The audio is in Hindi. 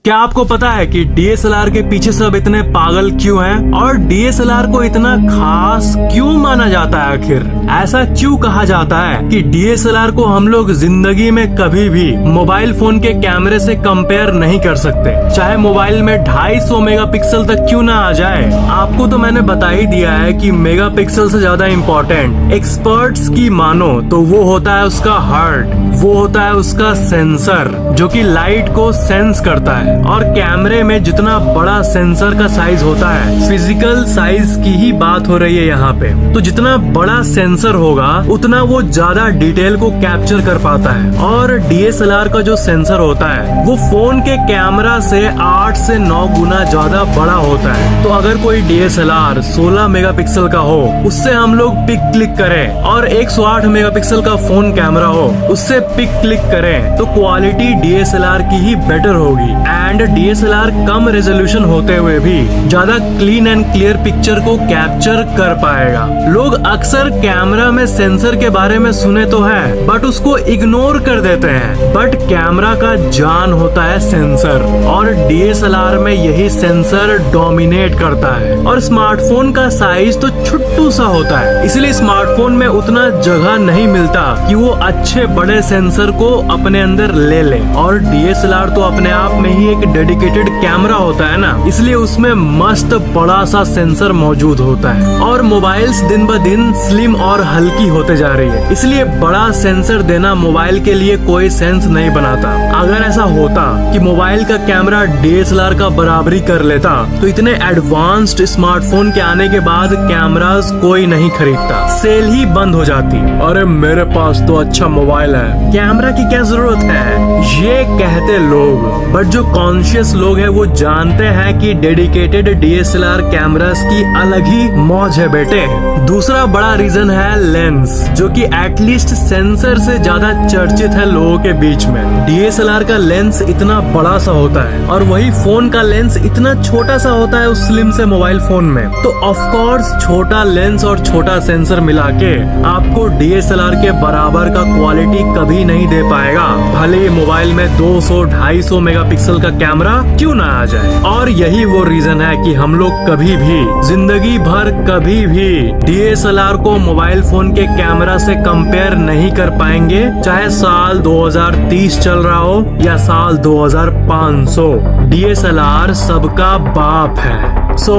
क्या आपको पता है कि डीएसएलआर के पीछे सब इतने पागल क्यों हैं और डीएसएलआर को इतना खास क्यों माना जाता है? आखिर ऐसा क्यों कहा जाता है कि डीएसएलआर को हम लोग जिंदगी में कभी भी मोबाइल फोन के कैमरे से कंपेयर नहीं कर सकते, चाहे मोबाइल में 250 मेगापिक्सल तक क्यों ना आ जाए। आपको तो मैंने बता ही दिया है कि मेगापिक्सल से ज्यादा इम्पोर्टेंट एक्सपर्ट्स की मानो तो वो होता है उसका हार्ट, वो होता है उसका सेंसर जो कि लाइट को सेंस करता है। और कैमरे में जितना बड़ा सेंसर का साइज होता है, फिजिकल साइज की ही बात हो रही है यहाँ पे, तो जितना बड़ा सेंसर होगा उतना वो ज्यादा डिटेल को कैप्चर कर पाता है। और डीएसएलआर का जो सेंसर होता है वो फोन के कैमरा से 8 से 9 गुना ज्यादा बड़ा होता है। तो अगर कोई डीएसएलआर 16 मेगापिक्सल का हो, उससे हम लोग पिक क्लिक करें और 108 मेगापिक्सल का फोन कैमरा हो, उससे पिक क्लिक करें, तो क्वालिटी डीएसएलआर की ही बेटर होगी। एंड डीएसएलआर कम रेजोल्यूशन होते हुए भी ज्यादा क्लीन एंड क्लियर पिक्चर को कैप्चर कर पाएगा। लोग अक्सर कैमरा में सेंसर के बारे में सुने तो है, बट उसको इग्नोर कर देते हैं। बट कैमरा का जान होता है सेंसर, और डीएसएलआर में यही सेंसर डोमिनेट करता है। और स्मार्टफोन का साइज तो छुट्टू सा होता है, इसलिए स्मार्टफोन में उतना जगह नहीं मिलता कि वो अच्छे बड़े सेंसर को अपने अंदर ले ले। और डीएसएलआर तो अपने आप में ही एक डेडिकेटेड कैमरा होता है ना, इसलिए उसमें मस्त बड़ा सा सेंसर मौजूद होता है। और मोबाइल्स दिन ब दिन स्लिम और हल्की होते जा रही है, इसलिए बड़ा सेंसर देना मोबाइल के लिए कोई सेंस नहीं बनाता। अगर ऐसा होता कि मोबाइल का कैमरा डीएसएलआर का बराबरी कर लेता तो इतने एडवांस्ड स्मार्टफोन के आने के बाद कैमरास कोई नहीं खरीदता, सेल ही बंद हो जाती। अरे मेरे पास तो अच्छा मोबाइल है, कैमरा की क्या जरूरत है, ये कहते लोग। बट जो कॉन्शियस लोग हैं वो जानते हैं कि डेडिकेटेड डीएसएलआर कैमरास की अलग ही मौज है बेटे। दूसरा बड़ा रीजन है लेंस, जो कि एटलीस्ट सेंसर से ज्यादा चर्चित है लोगों के बीच में। डीएसएलआर का लेंस इतना बड़ा सा होता है और वही फोन का लेंस इतना छोटा सा होता है उस स्लिम से मोबाइल फोन में। तो ऑफ कोर्स छोटा लेंस और छोटा सेंसर मिला के आपको डीएसएलआर के बराबर का क्वालिटी कभी नहीं दे पाएगा, भले ही मोबाइल में 200-250 मेगापिक्सल का कैमरा क्यों ना आ जाए। और यही वो रीजन है कि हम लोग कभी भी जिंदगी भर कभी भी डीएसएलआर को मोबाइल फोन के कैमरा से कंपेयर नहीं कर पाएंगे, चाहे साल 2030 चल रहा हो या साल 2500। डीएसएलआर सबका बाप है। सो